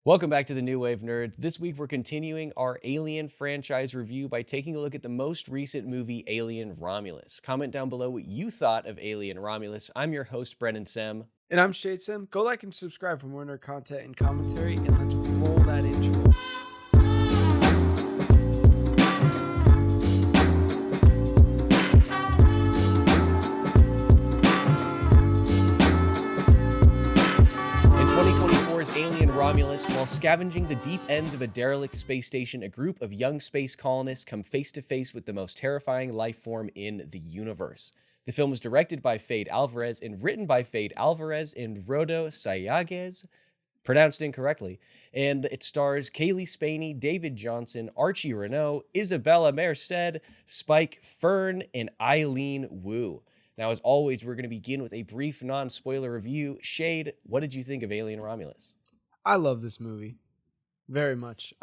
Welcome back to the New Wave Nerds. This week we're continuing our Alien franchise review by taking a look at the most recent movie, Alien Romulus. Comment down below what you thought of Alien Romulus. I'm your host, Brennan Sem. And I'm Shayde. Go like and subscribe for more nerd content and commentary, and let's roll that intro. Alien Romulus, while scavenging the deep ends of a derelict space station, a group of young space colonists come face to face with the most terrifying life form in the universe. The film was directed by Fede Alvarez and written by Fede Alvarez and Rodo Sayagues, pronounced incorrectly, and it stars Cailee Spaeny, David Jonsson, Archie Renaux, Isabela Merced, Spike Fearn, and Eileen Wu. Now, as always, we're going to begin with a brief non-spoiler review. Shayde, what did you think of Alien Romulus? I love this movie very much.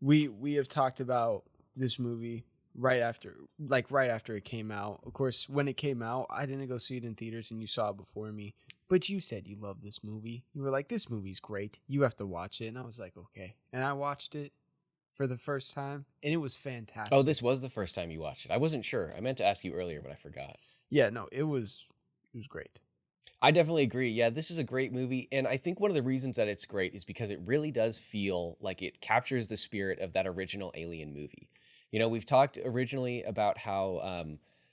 We have talked about this movie right after it came out. Of course, when it came out, I didn't go see it in theaters, and you saw it before me. But you said you love this movie. You were like, "This movie's great. You have to watch it." And I was like, "Okay." And I watched it for the first time, and it was fantastic. Oh, this was the first time you watched it. I wasn't sure. I meant to ask you earlier, but I forgot. Yeah, no, it was great. I definitely agree. Yeah, this is a great movie. And I think one of the reasons that it's great is because it really does feel like it captures the spirit of that original Alien movie. You know, we've talked originally about how,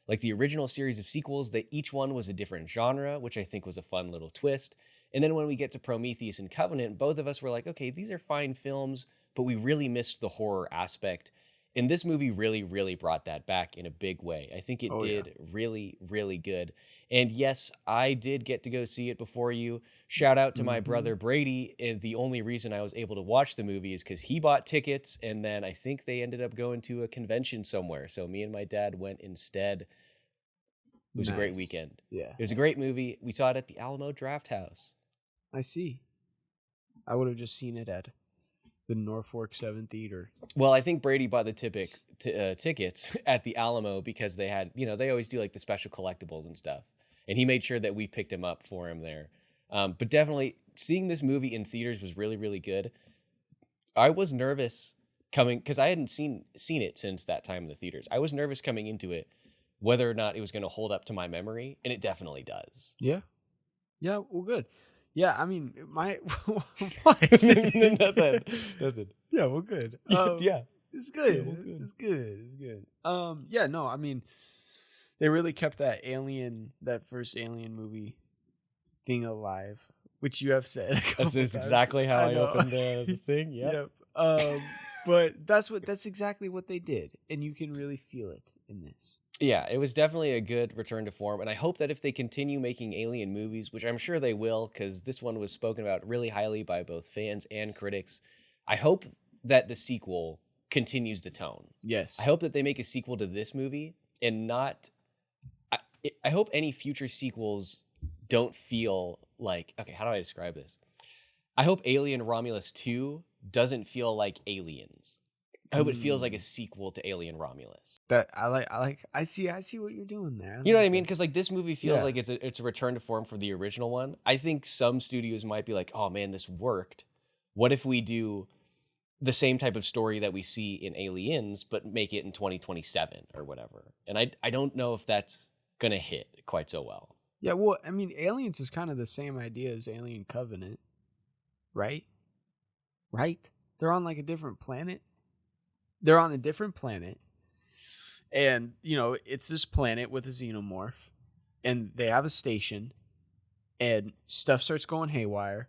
like the original series of sequels, that each one was a different genre, which I think was a fun little twist. And then when we get to Prometheus and Covenant, both of us were like, okay, these are fine films, but we really missed the horror aspect. And this movie really, really brought that back in a big way. I think it did really, really good. And yes, I did get to go see it before you. Shout out to my brother Brady. And the only reason I was able to watch the movie is because he bought tickets. And then I think they ended up going to a convention somewhere. So me and my dad went instead. It was a great weekend. Yeah. It was a great movie. We saw it at the Alamo Drafthouse. I see. I would have just seen it at the Norfolk 7 Theater. Well, I think Brady bought the tickets at the Alamo because they had, they always do like the special collectibles and stuff. And he made sure that we picked him up for him there. But definitely seeing this movie in theaters was really, really good. I was nervous because I hadn't seen it since that time in the theaters. I was nervous coming into it, whether or not it was going to hold up to my memory. And it definitely does. Yeah. Yeah. Well, good. Yeah, I mean, what? Nothing. Yeah, well, good. Yeah, it's good. Yeah, well, good. It's good. Yeah, no, I mean, they really kept that first Alien movie thing alive, which you have said. That's exactly how I opened the thing. Yep. But that's exactly what they did, and you can really feel it in this. Yeah, it was definitely a good return to form, and I hope that if they continue making Alien movies, which I'm sure they will, because this one was spoken about really highly by both fans and critics, I hope that the sequel continues the tone. Yes. I hope that they make a sequel to this movie, and not... I hope any future sequels don't feel like... Okay, how do I describe this? I hope Alien Romulus 2 doesn't feel like Aliens. I hope it feels like a sequel to Alien Romulus. That I see what you're doing there. You know what I mean? Because like this movie feels like it's a return to form for the original one. I think some studios might be like, oh man, this worked. What if we do the same type of story that we see in Aliens, but make it in 2027 or whatever? And I don't know if that's gonna hit quite so well. Yeah, well, I mean, Aliens is kind of the same idea as Alien Covenant, right? Right? They're on like a different planet. They're on a different planet, and, it's this planet with a xenomorph, and they have a station, and stuff starts going haywire.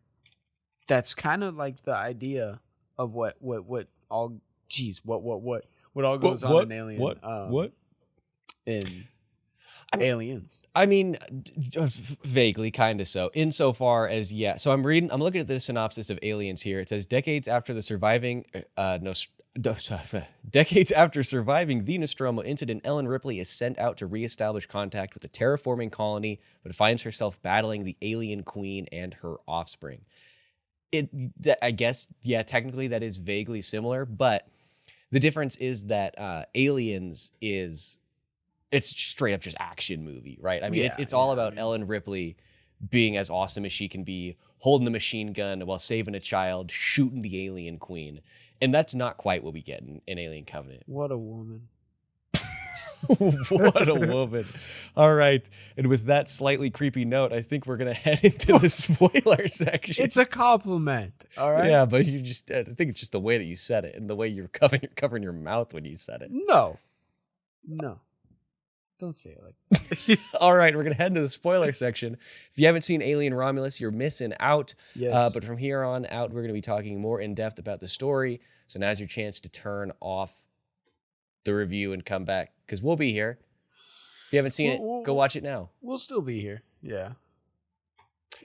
That's kind of like the idea of what all goes on in Alien. What? In Aliens. I mean, vaguely, kind of so. Insofar as, yeah. So I'm looking at the synopsis of Aliens here. It says, decades after surviving the Nostromo incident, Ellen Ripley is sent out to reestablish contact with a terraforming colony, but finds herself battling the alien queen and her offspring. I guess, yeah, technically that is vaguely similar, but the difference is that Aliens it's straight up just action movie, right? I mean, it's all about Ellen Ripley being as awesome as she can be, holding the machine gun while saving a child, shooting the alien queen. And that's not quite what we get in Alien Covenant. What a woman. What a woman. All right. And with that slightly creepy note, I think we're going to head into the spoiler section. It's a compliment. All right. Yeah, but I think it's just the way that you said it and the way you're covering your mouth when you said it. No. Don't say it like that. All right. We're going to head into the spoiler section. If you haven't seen Alien Romulus, you're missing out. Yes. But from here on out, we're going to be talking more in depth about the story. So now's your chance to turn off the review and come back, because we'll be here. If you haven't seen it, go watch it now. We'll still be here. Yeah.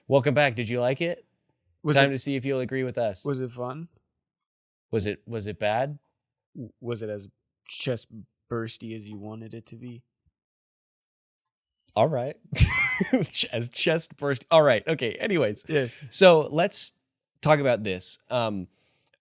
Welcome back. Did you like it? Time to see if you'll agree with us. Was it fun? Was it bad? Was it as chest bursty as you wanted it to be? All right. As chest burst. All right. Okay. Anyways. Yes. So let's talk about this.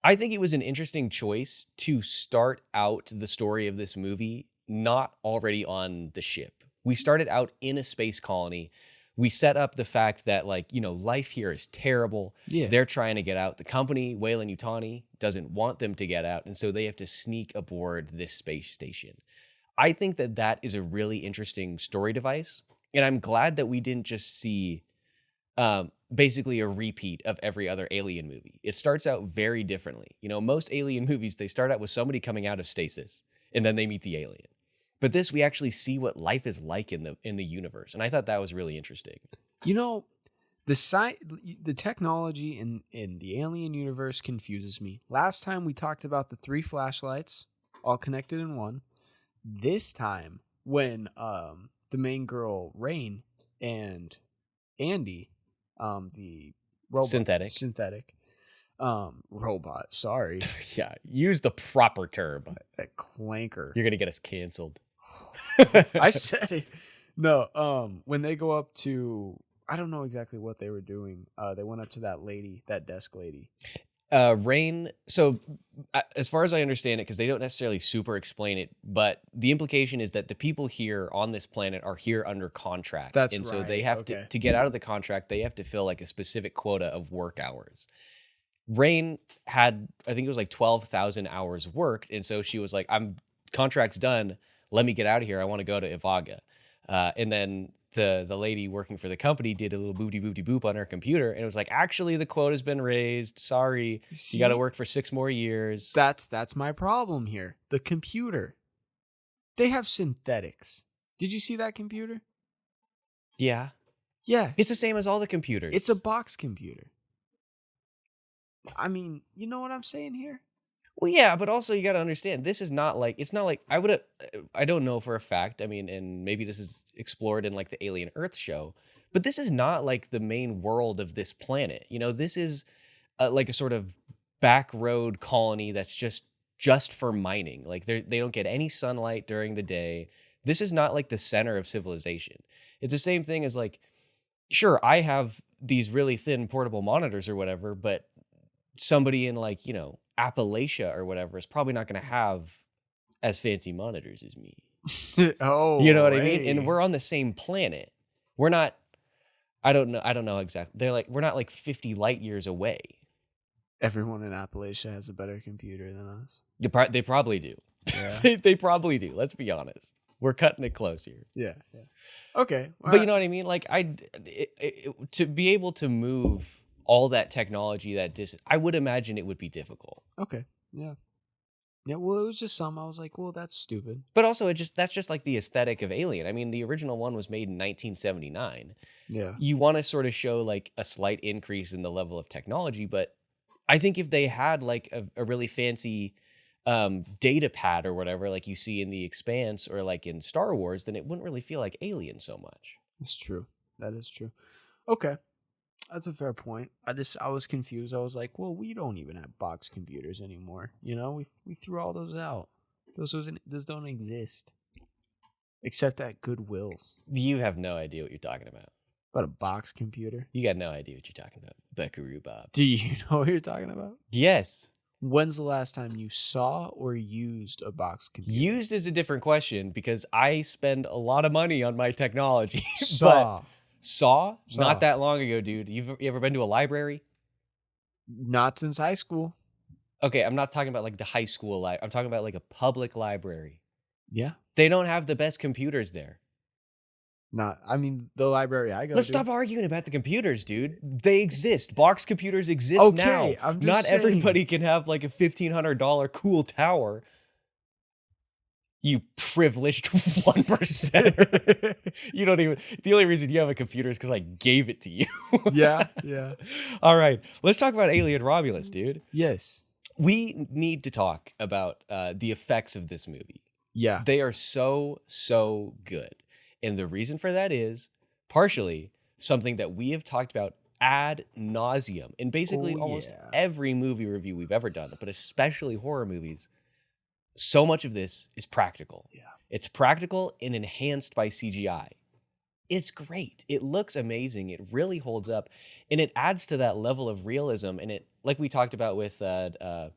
I think it was an interesting choice to start out the story of this movie not already on the ship. We started out in a space colony. We set up the fact that, life here is terrible. Yeah. They're trying to get out. The company, Weyland-Yutani, doesn't want them to get out, and so they have to sneak aboard this space station. I think that is a really interesting story device, and I'm glad that we didn't just see basically a repeat of every other Alien movie. It starts out very differently. Most Alien movies, they start out with somebody coming out of stasis, and then they meet the alien. But this, we actually see what life is like in the universe, and I thought that was really interesting. The technology in the Alien universe confuses me. Last time we talked about the 3 flashlights, all connected in one. This time, when the main girl Rain and Andy, the robot, synthetic robot. Sorry. Yeah, use the proper term. That clanker. You're gonna get us canceled. I said it. No. When they go up to, I don't know exactly what they were doing. They went up to that desk lady. Rain. So, as far as I understand it, because they don't necessarily super explain it, but the implication is that the people here on this planet are here under contract. That's and right. So they have to get out of the contract, they have to fill a specific quota of work hours. Rain had, I think it was 12,000 hours worked. And so she was like, contract's done. Let me get out of here. I want to go to Ivaga. And then the lady working for the company did a little boop on her computer and it was like, actually, the quota's been raised. Sorry. You got to work for 6 more years. That's my problem here. The computer. They have synthetics. Did you see that computer? Yeah. Yeah. It's the same as all the computers. It's a box computer. I mean, you know what I'm saying here? Well, yeah, but also you got to understand, this is not it's not like I don't know for a fact. I mean, and maybe this is explored in the Alien Earth show, but this is not the main world of this planet. This is a sort of back road colony that's just for mining. They don't get any sunlight during the day. This is not the center of civilization. It's the same thing as sure, I have these really thin portable monitors or whatever, but somebody in Appalachia or whatever is probably not going to have as fancy monitors as me. Oh, you know what I mean? And we're on the same planet. We're not, I don't know exactly. They're we're not 50 light years away. Everyone in Appalachia has a better computer than us. They probably do. Yeah. they probably do. Let's be honest. We're cutting it close here. Yeah. Okay. But you know what I mean? To be able to move all that technology that I would imagine it would be difficult. Okay. Yeah. Yeah, well, it was just some. I was like, well, that's stupid. But also, that's just the aesthetic of Alien. I mean, the original one was made in 1979. Yeah. You want to sort of show a slight increase in the level of technology, but I think if they had a really fancy data pad or whatever, you see in The Expanse or in Star Wars, then it wouldn't really feel like Alien so much. That's true. That is true. Okay. That's a fair point. I was confused. I was like, well, we don't even have box computers anymore. We threw all those out. Those don't exist. Except at Goodwill's. You have no idea what you're talking about. About a box computer? You got no idea what you're talking about. Buckaroo Bob. Do you know what you're talking about? Yes. When's the last time you saw or used a box computer? Used is a different question because I spend a lot of money on my technology. Saw. Saw? Saw. Not that long ago, dude. You ever been to a library? Not since high school. Okay, I'm not talking about like the high school library. I'm talking about like a public library. Yeah. They don't have the best computers there. I mean, the library I go Let's to. stop arguing about the computers, dude. They exist. Box computers exist now. I'm just Not saying. everybody can have like a $1,500 cool tower. You privileged 1%. You don't even. The only reason you have a computer is because I gave it to you. Yeah. All right. Let's talk about Alien Romulus, dude. Yes. We need to talk about the effects of this movie. Yeah. They are so good. And the reason for that is partially something that we have talked about ad nauseum in basically almost every movie review we've ever done, but especially horror movies. So much of this is practical. Yeah. It's practical and enhanced by CGI. It's great. It looks amazing. It really holds up. And it adds to that level of realism. And it, like we talked about with, I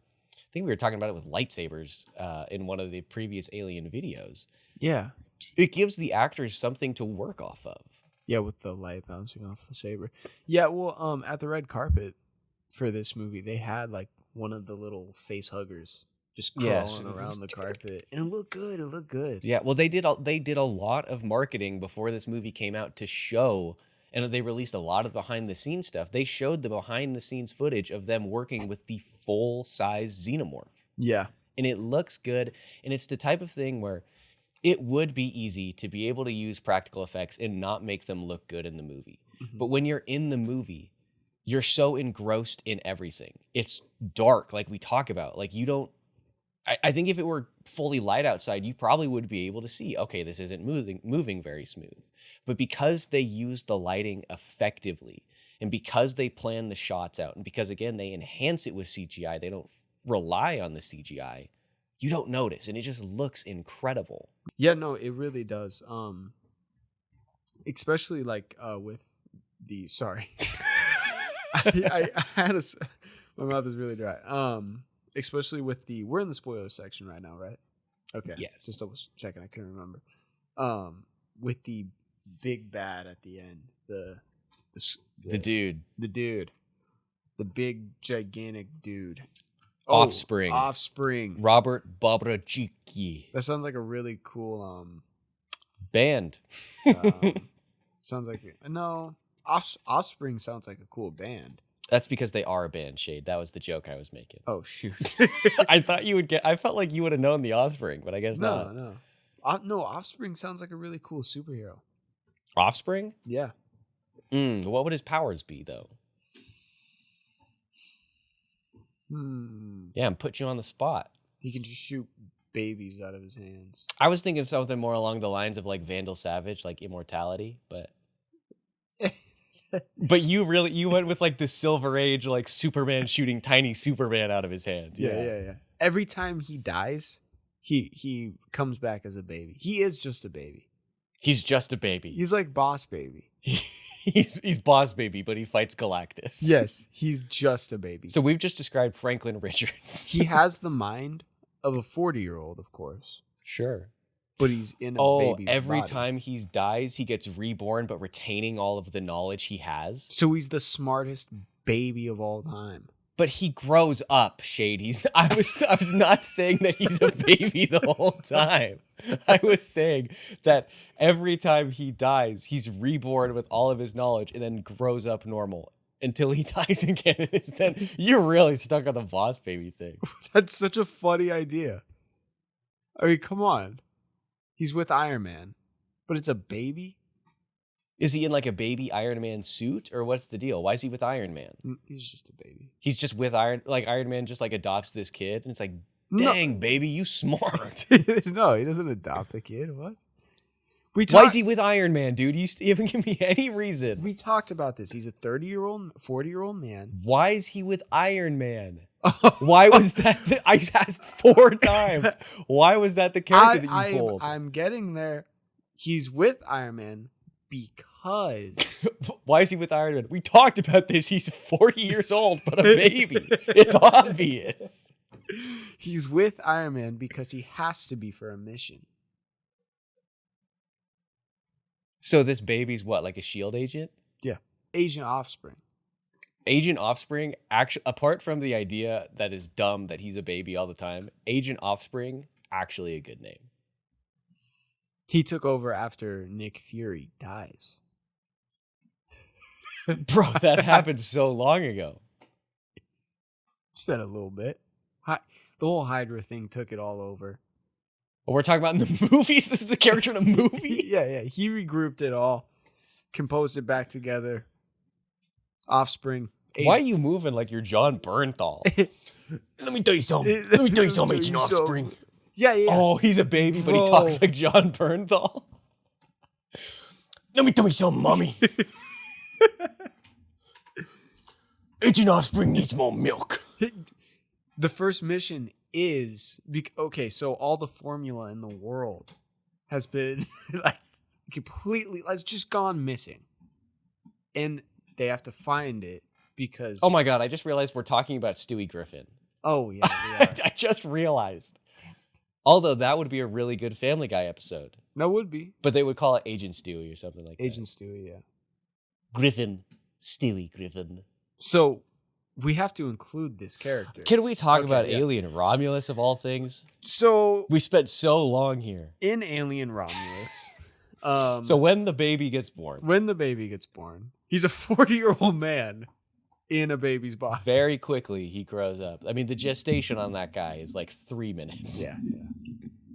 think we were talking about it with lightsabers in one of the previous Alien videos. Yeah. It gives the actors something to work off of. Yeah, with the light bouncing off the saber. Yeah, well, at the red carpet for this movie, they had like one of the little face huggers just crawling around the carpet, and it looked good. Yeah, well, they did a lot of marketing before this movie came out to show, and they released a lot of behind the scenes stuff. They showed the behind the scenes footage of them working with the full size xenomorph. Yeah, and it looks good, and it's the type of thing where it would be easy to be able to use practical effects and not make them look good in the movie. Mm-hmm. But when you're in the movie, you're so engrossed in everything. It's dark, like we talk about. Like you don't. I think if it were fully light outside, you probably would be able to see, okay, this isn't moving very smooth. But because they use the lighting effectively, and because they plan the shots out, and because, again, they enhance it with CGI, they don't rely on the CGI, you don't notice, and it just looks incredible. Yeah, no, it really does. Especially like with the I had my mouth is really dry. Especially with we're in the spoiler section right now, right? Okay. Yes. Just double checking. I couldn't remember. With the big bad at the end, the dude, the big gigantic dude. Offspring. Robert Bobrachiki. That sounds like a really cool band. Sounds like Offspring sounds like a cool band. That's because they are a band, Shade. That was the joke I was making. Oh shoot! I thought you would get. I felt like you would have known the Offspring, but I guess not. No. Offspring sounds like a really cool superhero. Offspring? Yeah. What would his powers be, though? Yeah, I'm putting you on the spot. He can just shoot babies out of his hands. I was thinking something more along the lines of like Vandal Savage, like immortality, but. But you went with like the Silver Age, like Superman shooting tiny Superman out of his hands. Yeah. Every time he dies, he comes back as a baby. He is just a baby. He's just a baby. He's like Boss Baby. He's Boss Baby, but he fights Galactus. Yes, he's just a baby. So we've just described Franklin Richards. He has the mind of a 40-year-old, of course. Sure. But he's in a baby's every body. time he dies, he gets reborn, but retaining all of the knowledge he has. So he's the smartest baby of all time. But he grows up, Shade. I was not saying that he's a baby the whole time. I was saying that every time he dies, he's reborn with all of his knowledge and then grows up normal until he dies again. And then you're really stuck on the Boss Baby thing. That's such a funny idea. I mean, come on. He's with Iron Man, but it's a baby? Is he in like a baby Iron Man suit, or what's the deal? Why is he with Iron Man? He's just a baby. He's just with Iron Man just like adopts this kid, and it's like, dang, baby, you smart. No, he doesn't adopt the kid. What? Why is he with Iron Man, dude? You haven't given me any reason. We talked about this. He's a 30-year-old, 40-year-old man. Why is he with Iron Man? Why was that? I asked 4 times. Why was that the character that you pulled? I'm getting there. He's with Iron Man because... Why is he with Iron Man? We talked about this. He's 40 years old, but a baby. It's obvious. He's with Iron Man because he has to be for a mission. So this baby's what, like a shield agent? Yeah. Agent Offspring. Agent Offspring, actually, apart from the idea that is dumb that he's a baby all the time, Agent Offspring, actually a good name. He took over after Nick Fury dies. Bro, that happened so long ago. It's been a little bit. The whole Hydra thing took it all over. Well, we're talking about in the movies? This is a character in a movie? Yeah. He regrouped it all, composed it back together. Offspring. Why are you moving like you're John Bernthal? Let me tell you something. Agent Offspring. Yeah. Oh, he's a baby, but he talks like John Bernthal. Let me tell you something, mommy. Agent Offspring needs more milk. The first mission is okay. So all the formula in the world has been like completely, it's just gone missing, and they have to find it because. Oh my god! I just realized we're talking about Stewie Griffin. Oh yeah, we are. I just realized. Although that would be a really good Family Guy episode. That would be. But they would call it Agent Stewie or something like Agent Stewie, yeah. Griffin. Stewie Griffin. So we have to include this character. Can we talk about Alien Romulus of all things? So we spent so long here. In Alien Romulus. So when the baby gets born. He's a 40-year-old man in a baby's body. Very quickly he grows up. I mean, the gestation on that guy is like 3 minutes. Yeah.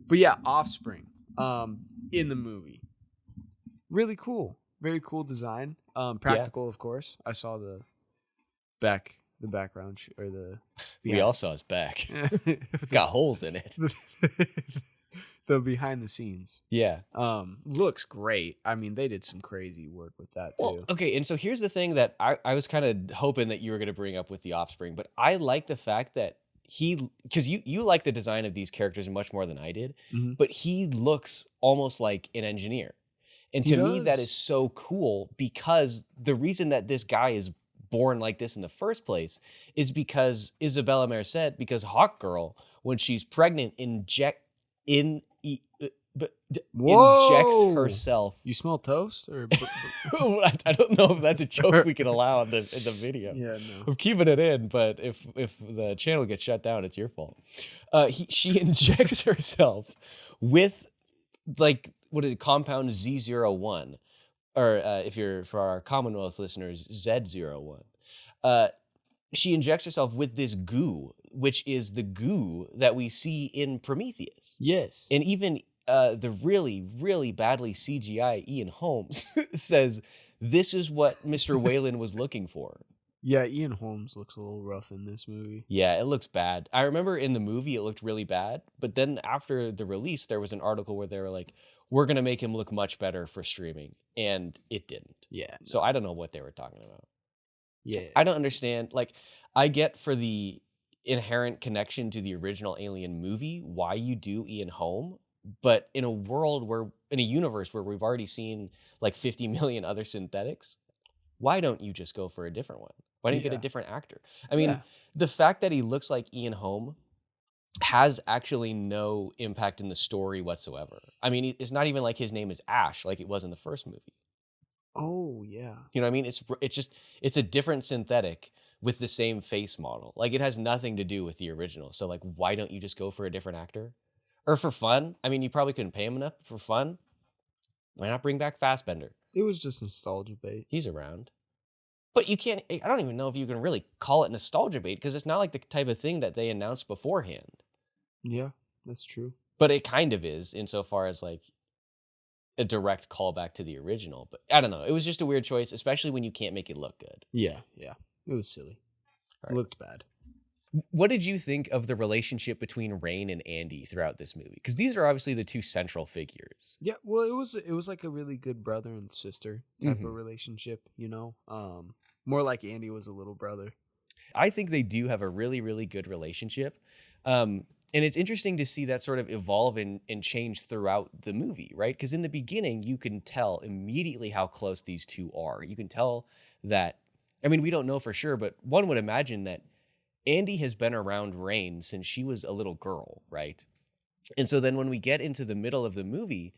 But yeah, Offspring in the movie. Really cool. Very cool design. Practical, of course. I saw the background or the. We all saw his back. Got holes in it. The behind the scenes. Yeah. Looks great. I mean, they did some crazy work with that too. Well, okay, and so here's the thing that I was kind of hoping that you were going to bring up with the Offspring, but I like the fact that because you like the design of these characters much more than I did, but he looks almost like an engineer. And to me, that is so cool because the reason that this guy is born like this in the first place is because Isabela Merced, because Hawk Girl, when she's pregnant, injects herself. You smell toast? Or I don't know if that's a joke we can allow in the video. Yeah, no. I'm keeping it in, but if the channel gets shut down, it's your fault. She injects herself with what is it, compound Z01, or if you're for our Commonwealth listeners, Z01. She injects herself with this goo, which is the goo that we see in Prometheus. Yes. And even the really, really badly CGI Ian Holmes says this is what Mr. Whalen was looking for. Yeah, Ian Holmes looks a little rough in this movie. Yeah, it looks bad. I remember in the movie it looked really bad, but then after the release, there was an article where they were like, we're going to make him look much better for streaming. And it didn't. Yeah. So I don't know what they were talking about. Yeah. I don't understand. Like, I get for the inherent connection to the original Alien movie why you do Ian Holm, but in a universe where we've already seen like 50 million other synthetics, why don't you just go for a different one? Why don't you get a different actor? I mean, the fact that he looks like Ian Holm has actually no impact in the story whatsoever. I mean, it's not even like his name is Ash like it was in the first movie. Oh, yeah. You know what I mean? It's a different synthetic with the same face model. Like, it has nothing to do with the original. So, like, why don't you just go for a different actor? Or for fun? I mean, you probably couldn't pay him enough. For fun, why not bring back Fassbender? It was just nostalgia bait. He's around. But you can't, I don't even know if you can really call it nostalgia bait because it's not like the type of thing that they announced beforehand. Yeah, that's true. But it kind of is insofar as like a direct callback to the original. But I don't know. It was just a weird choice, especially when you can't make it look good. Yeah. It was silly. Right. It looked bad. What did you think of the relationship between Rain and Andy throughout this movie? Because these are obviously the two central figures. Yeah, well, it was like a really good brother and sister type of relationship, you know? More like Andy was a little brother. I think they do have a really, really good relationship. And it's interesting to see that sort of evolve and change throughout the movie, right? Because in the beginning, you can tell immediately how close these two are. You can tell that, I mean, we don't know for sure, but one would imagine that Andy has been around Rain since she was a little girl, right? And so then when we get into the middle of the movie,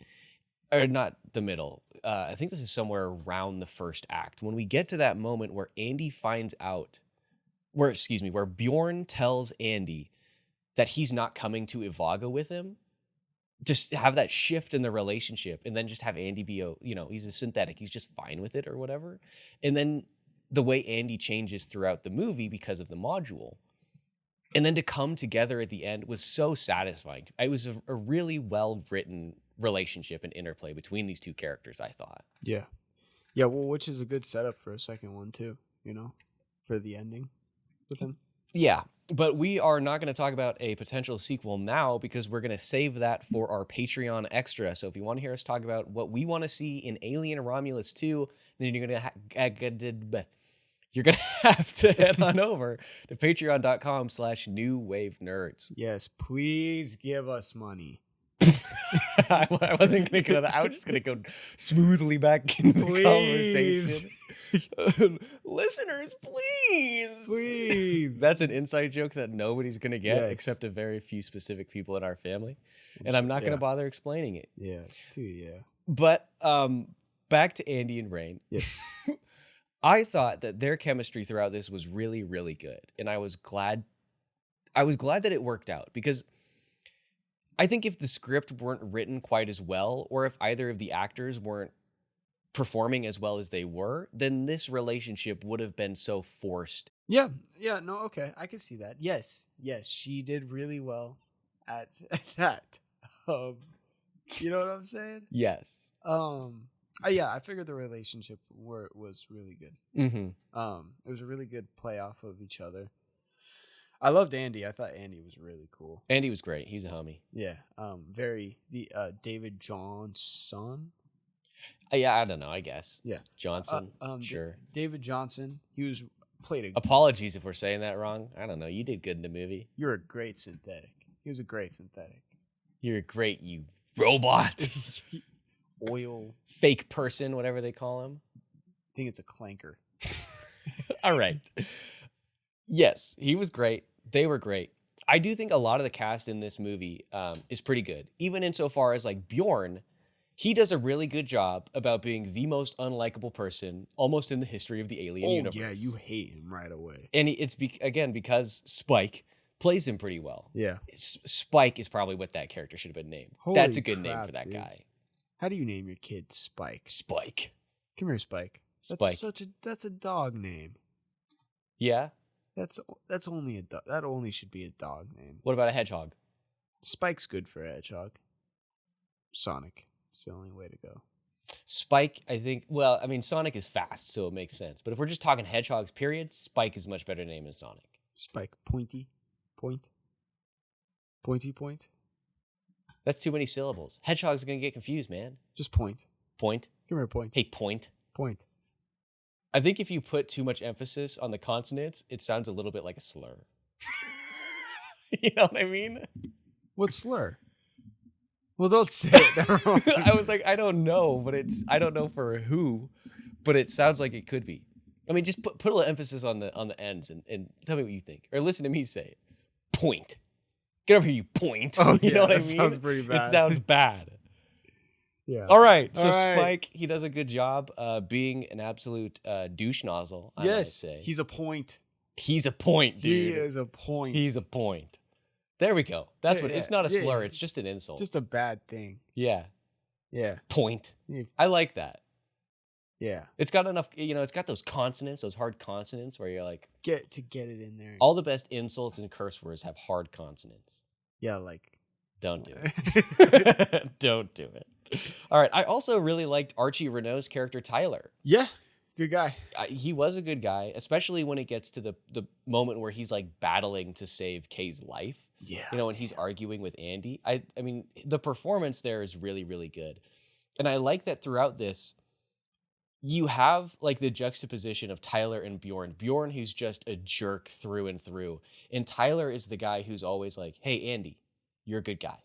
or not the middle. I think this is somewhere around the first act when we get to that moment where Andy finds out, where Bjorn tells Andy that he's not coming to Ivaga with him. Just have that shift in the relationship, and then just have Andy be he's a synthetic. He's just fine with it or whatever. And then the way Andy changes throughout the movie because of the module. And then to come together at the end was so satisfying. It was a really well-written relationship and interplay between these two characters, I thought. Yeah. Yeah, well, which is a good setup for a second one, too, for the ending with him. Yeah, but we are not going to talk about a potential sequel now because we're going to save that for our Patreon extra. So if you want to hear us talk about what we want to see in Alien Romulus 2, then you're going to have to head on over to patreon.com/newwavenerds. Yes, please give us money. I wasn't going to go that. I was just going to go smoothly back into the conversation. Listeners, please. That's an inside joke that nobody's going to get except a very few specific people in our family. And I'm not going to bother explaining it. Yeah, it's too, yeah. But back to Andy and Rain. Yeah. I thought that their chemistry throughout this was really, really good. And I was glad that it worked out because I think if the script weren't written quite as well, or if either of the actors weren't performing as well as they were, then this relationship would have been so forced. Yeah, no, okay, I can see that. Yes, she did really well at that. You know what I'm saying? Yes. Yeah, I figured the relationship was really good. Mm-hmm. It was a really good play off of each other. I loved Andy. I thought Andy was really cool. Andy was great. He's a homie. Yeah. David Jonsson. Yeah, I don't know. I guess. Yeah. Jonsson. Sure. David Jonsson. He played a. Apologies if we're saying that wrong. I don't know. You did good in the movie. You're a great synthetic. He was a great synthetic. You're great, you robot. Oil. Fake person, whatever they call him. I think it's a clanker. All right. Yes, he was great. They were great. I do think a lot of the cast in this movie is pretty good. Even insofar as like Bjorn, he does a really good job about being the most unlikable person almost in the history of the Alien universe. Yeah, you hate him right away. And it's because Spike plays him pretty well. Yeah. Spike is probably what that character should have been named. That's a good name for that guy. How do you name your kid Spike? Spike. Come here, Spike. That's a dog name. Yeah. That's only a dog. That only should be a dog name. What about a hedgehog? Spike's good for a hedgehog. Sonic. It's the only way to go. Spike, I think. Well, I mean, Sonic is fast, so it makes sense. But if we're just talking hedgehogs, period, Spike is a much better name than Sonic. Spike, pointy, point. That's too many syllables. Hedgehogs are gonna get confused, man. Just point. Point. Come here, point. Hey, point. Point. I think if you put too much emphasis on the consonants, it sounds a little bit like a slur. You know what I mean? What slur? Well, don't say it. I was like, I don't know, but I don't know for who, but it sounds like it could be. I mean, just put a little emphasis on the ends and tell me what you think, or listen to me say it. Point. Get over here, you point. Oh, you know what I mean? Sounds pretty bad. It sounds bad. Yeah. All right. So Spike, he does a good job being an absolute douche nozzle. I might say. He's a point. He's a point, dude. He is a point. He's a point. There we go. That's what. It's not a slur. It's just an insult. Just a bad thing. Yeah. Yeah. Point. I like that. Yeah. It's got enough. It's got those consonants, those hard consonants, where you're like get it in there. All the best insults and curse words have hard consonants. Yeah, like don't do it. Don't do it. All right. I also really liked Archie Renaux's character Tyler. Yeah. Good guy. He was a good guy, especially when it gets to the moment where he's like battling to save Kay's life. Yeah. When he's arguing with Andy. I mean, the performance there is really, really good. And I like that throughout this, you have like the juxtaposition of Tyler and Bjorn. Bjorn, who's just a jerk through and through. And Tyler is the guy who's always like, hey, Andy, you're a good guy.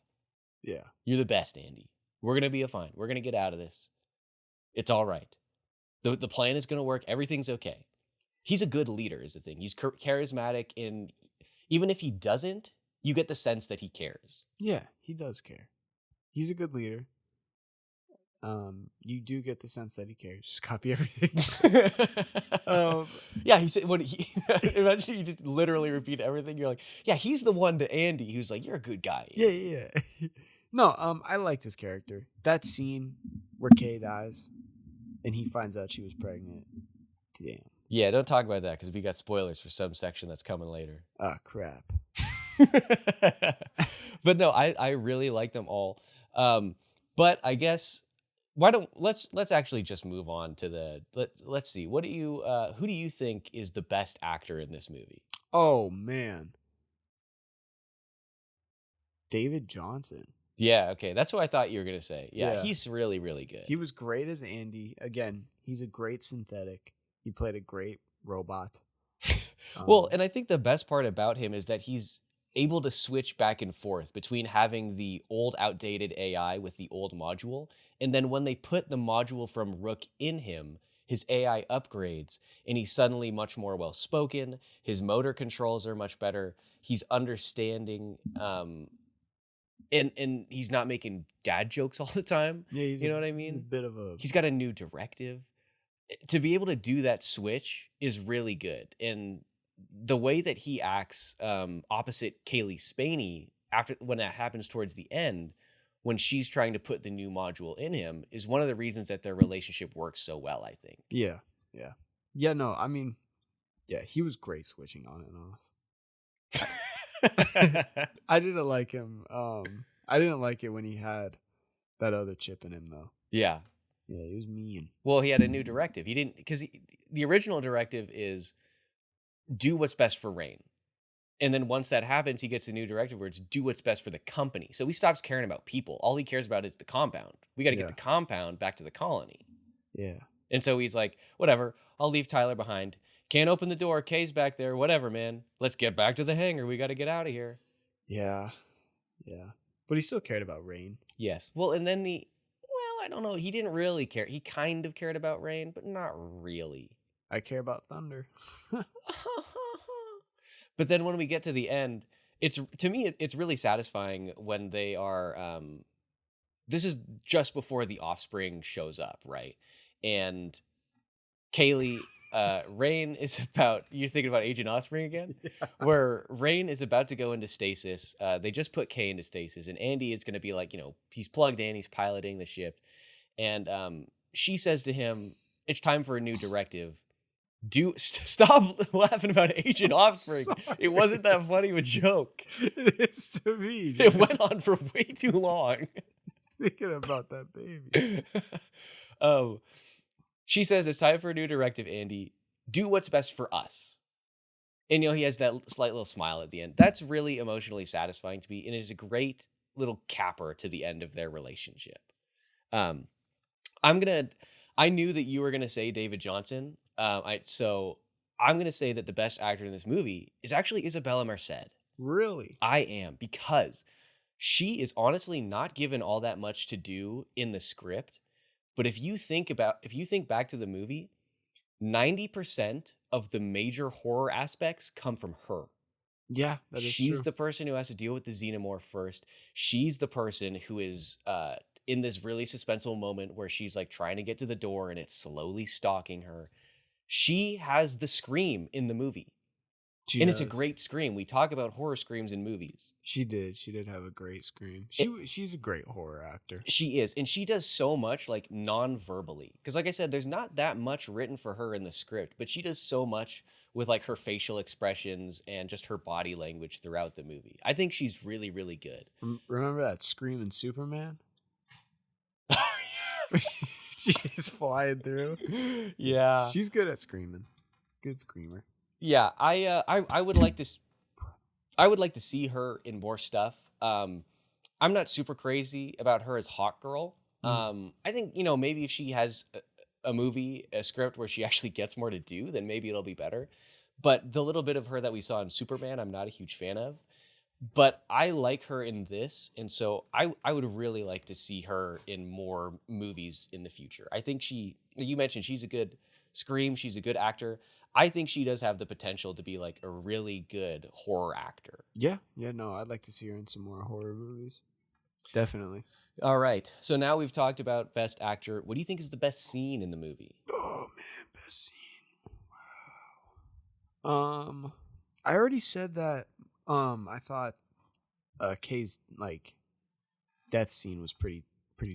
Yeah. You're the best, Andy. We're going to be fine. We're going to get out of this. It's all right. The plan is going to work. Everything's okay. He's a good leader is the thing. He's charismatic, and even if he doesn't, you get the sense that he cares. Yeah, he does care. He's a good leader. you do get the sense that he cares. Just copy everything. Yeah, he said when he eventually you just literally repeat everything. You're like, yeah, he's the one to Andy who's like, you're a good guy. Yeah. No, I liked his character. That scene where Kay dies and he finds out she was pregnant. Damn. Yeah, don't talk about that because we got spoilers for some section that's coming later. Ah, crap. But no, I really like them all. But I guess let's actually just move on to let's see. What do you who do you think is the best actor in this movie? Oh man. David Jonsson. Yeah, okay. That's what I thought you were gonna say. Yeah, Yeah. he's really, really good. He was great as Andy. Again, he's a great synthetic. He played a great robot. Well, and I think the best part about him is that he's able to switch back and forth between having the old outdated AI with the old module, and then when they put the module from Rook in him, his AI upgrades and he's suddenly much more well spoken. His motor controls are much better. He's understanding and he's not making dad jokes all the time. Yeah, you know what I mean? He's a bit of a He's got a new directive. To be able to do that switch is really good. And the way that he acts opposite Cailee Spaeny after when that happens towards the end, when she's trying to put the new module in him, is one of the reasons that their relationship works so well, I think. Yeah. No, I mean, yeah, he was great switching on and off. I didn't like him. I didn't like it when he had that other chip in him, though. Yeah. Yeah, he was mean. Well, he had a new directive. He didn't, because the original directive is do what's best for Rain. And then once that happens, he gets a new directive where it's do what's best for the company. So he stops caring about people. All he cares about is the compound. We got to get the compound back to the colony. Yeah. And so he's like, whatever, I'll leave Tyler behind. Can't open the door. Kay's back there. Whatever, man. Let's get back to the hangar. We got to get out of here. Yeah. But he still cared about Rain. Yes. Well, and then I don't know. He didn't really care. He kind of cared about Rain, but not really. I care about Thunder. But then when we get to the end, to me, it's really satisfying when they are, this is just before the offspring shows up, right? And Cailee, Rain is about, you thinking about Agent Offspring again? Yeah. Where Rain is about to go into stasis. They just put Kay into stasis, and Andy is going to be like, he's plugged in, he's piloting the ship. And she says to him, it's time for a new directive. Stop laughing about Agent Offspring. Sorry. It wasn't that funny of a joke. It is to me. It went on for way too long. Just thinking about that baby. She says it's time for a new directive, Andy. Do what's best for us. And he has that slight little smile at the end. That's really emotionally satisfying to me, and it is a great little capper to the end of their relationship. I knew that you were gonna say David Jonsson. So I'm going to say that the best actor in this movie is actually Isabela Merced. Really? I am, because she is honestly not given all that much to do in the script. But if you think back to the movie, 90% of the major horror aspects come from her. Yeah, that is She's true. the person who has to deal with the xenomorph first. She's the person who is in this really suspenseful moment where she's like trying to get to the door and it's slowly stalking her. She has the scream in the movie. It's a great scream. We talk about horror screams in movies. She did have a great scream. She's a great horror actor. She is. And she does so much like non-verbally. Because like I said, there's not that much written for her in the script, but she does so much with like her facial expressions and just her body language throughout the movie. I think she's really, really good. Remember that scream in Superman? She's flying through. Yeah. She's good at screaming. Good screamer. Yeah, I would like to see her in more stuff. I'm not super crazy about her as Hawk Girl. I think, maybe if she has a script where she actually gets more to do, then maybe it'll be better. But the little bit of her that we saw in Superman, I'm not a huge fan of. But I like her in this, and so I would really like to see her in more movies in the future. I think you mentioned she's a good scream, she's a good actor. I think she does have the potential to be like a really good horror actor. Yeah, no, I'd like to see her in some more horror movies. Definitely. All right. So now we've talked about best actor. What do you think is the best scene in the movie? Oh man, best scene. I already said that. I thought Kay's like death scene was pretty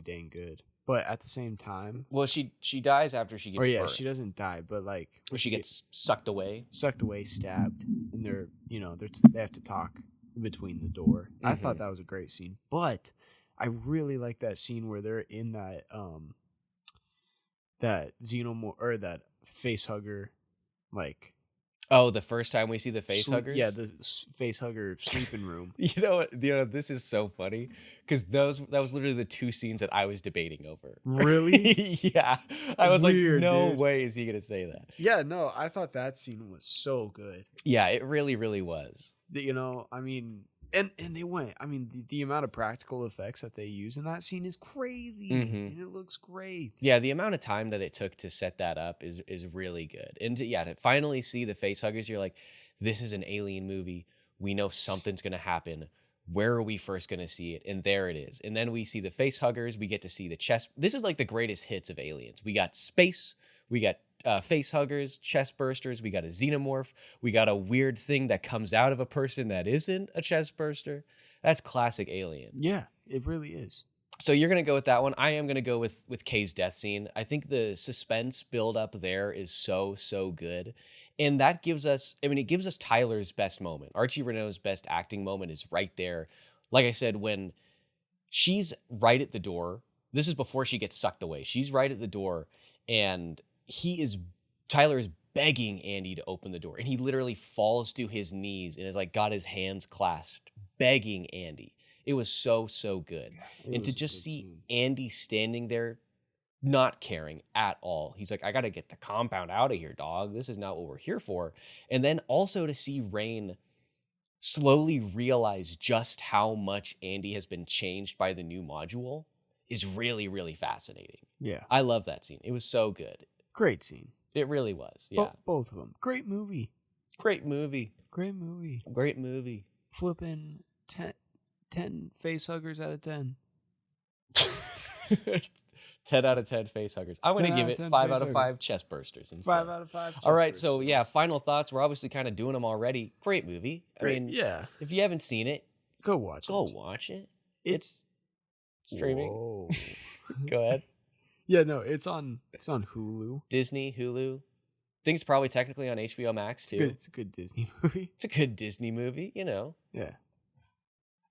dang good, but at the same time, Well, she dies after she gives birth. she doesn't die, but like Or she gets sucked away. Sucked away, stabbed, and they have to talk between the door. Mm-hmm. I thought that was a great scene, but I really like that scene where they're in that that xenomorph or that face hugger, like. Oh, the first time we see the face huggers? Yeah, the face hugger sleeping room. You know what? This is so funny because that was literally the two scenes that I was debating over. Really? Yeah. I was Weird, like, no dude. way is he going to say that. Yeah, no, I thought that scene was so good. Yeah, it really, really was. I mean, and they went. I mean, the amount of practical effects that they use in that scene is crazy, and it looks great. Yeah, the amount of time that it took to set that up is really good. And to finally see the face huggers, you're like, this is an alien movie. We know something's going to happen. Where are we first going to see it? And there it is. And then we see the face huggers. We get to see the chest. This is like the greatest hits of Aliens. We got space. We got face huggers, chest bursters. We got a xenomorph. We got a weird thing that comes out of a person that isn't a chest burster. That's classic Alien. Yeah, it really is. So you're going to go with that one. I am going to go with Kay's death scene. I think the suspense build up there is so good. And that gives us, it gives us Tyler's best moment. Archie Renaux's best acting moment is right there. Like I said, when she's right at the door, this is before she gets sucked away. She's right at the door and Tyler is begging Andy to open the door. And he literally falls to his knees and is like got his hands clasped, begging Andy. It was so good. And to just see Andy standing there, not caring at all. He's like, I got to get the compound out of here, dog. This is not what we're here for. And then also to see Rain slowly realize just how much Andy has been changed by the new module is really, really fascinating. Yeah. I love that scene. It was so good. Great scene. It really was. Yeah. Both of them. Great movie. Great movie. Great movie. Great movie. Flipping 10 face huggers out of 10. 10 out of 10 face huggers. I'm going to give it 5 out of 5 chest bursters instead. 5 out of 5 chest All right, bursters. so yeah, final thoughts. We're obviously kind of doing them already. Great movie. Great. I mean, yeah. If you haven't seen it, go watch it. It's streaming. Whoa. Go ahead. Yeah, no, it's on Hulu. Disney, Hulu. I think it's probably technically on HBO Max too. It's a good Disney movie. It's a good Disney movie, you know. Yeah.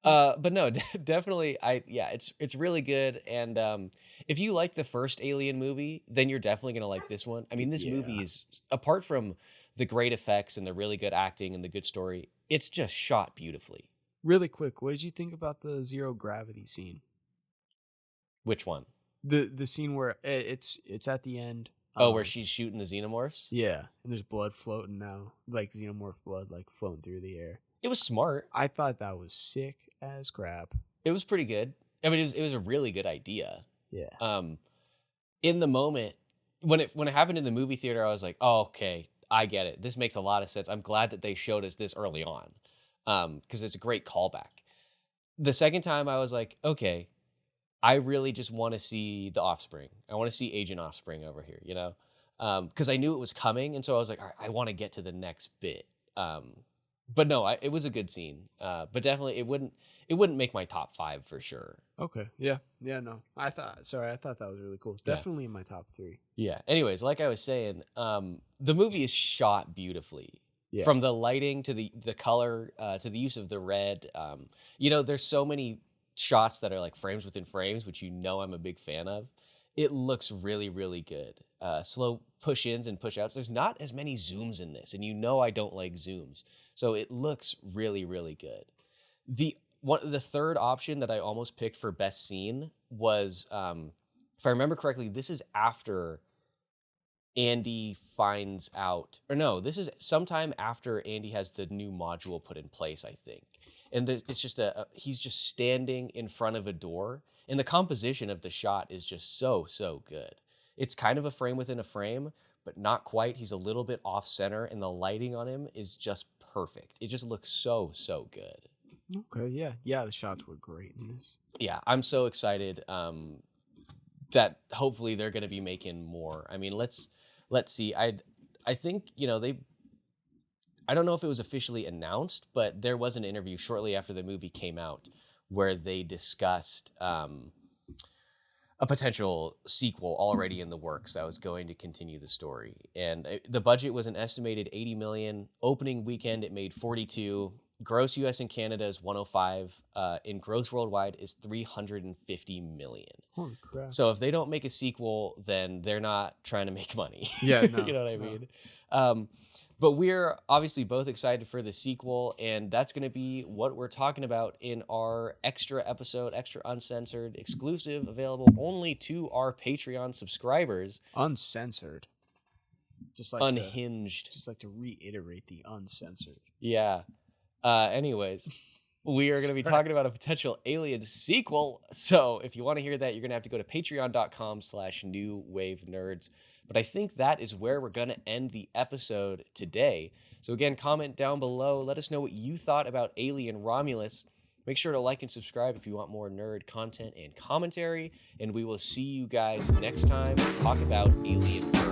But no, definitely, it's really good. And if you like the first Alien movie, then you're definitely gonna like this one. I mean, this movie is, apart from the great effects and the really good acting and the good story, it's just shot beautifully. Really quick, what did you think about the zero gravity scene? Which one? The scene where it's at the end. Where she's shooting the xenomorphs? Yeah, and there's blood floating now, like xenomorph blood, like floating through the air. It was smart. I thought that was sick as crap. It was pretty good. I mean, it was a really good idea. Yeah. In the moment when it happened in the movie theater, I was like, oh, okay, I get it. This makes a lot of sense. I'm glad that they showed us this early on, because it's a great callback. The second time, I was like, okay, I really just want to see the Offspring. I want to see Agent Offspring over here, you know, because I knew it was coming, and so I was like, all right, I want to get to the next bit. But no, it was a good scene. But definitely, it wouldn't make my top 5 for sure. Okay. Yeah. No. I thought that was really cool. It's definitely in my top 3. Yeah. Anyways, like I was saying, the movie is shot beautifully. Yeah. From the lighting to the color to the use of the red. There's so many shots that are like frames within frames, which I'm a big fan of. It looks really, really good. Slow push-ins and push-outs. There's not as many zooms in this, and I don't like zooms. So it looks really, really good. The third option that I almost picked for best scene was, if I remember correctly, this is after Andy finds out, or no, this is sometime after Andy has the new module put in place, I think. And it's just he's just standing in front of a door, and the composition of the shot is just so good. It's kind of a frame within a frame, but not quite. He's a little bit off center, and the lighting on him is just perfect. It just looks so good. Okay, yeah, the shots were great in this. Yeah, I'm so excited that hopefully they're going to be making more. I mean, let's see. I think, I don't know if it was officially announced, but there was an interview shortly after the movie came out where they discussed a potential sequel already in the works that was going to continue the story. And the budget was an estimated 80 million. Opening weekend, it made 42. Gross US and Canada is 105. In gross worldwide is 350 million. Holy crap. So if they don't make a sequel, then they're not trying to make money. Yeah, no, you know what I mean? But we're obviously both excited for the sequel, and that's going to be what we're talking about in our extra episode, extra uncensored, exclusive, available only to our Patreon subscribers. Uncensored. Just like Unhinged. Just like to reiterate the uncensored. Yeah. Anyways, we are going to be talking about a potential Alien sequel. So if you want to hear that, you're going to have to go to patreon.com/newwavenerds. But I think that is where we're going to end the episode today. So again, comment down below. Let us know what you thought about Alien Romulus. Make sure to like and subscribe if you want more nerd content and commentary. And we will see you guys next time to talk about Alien.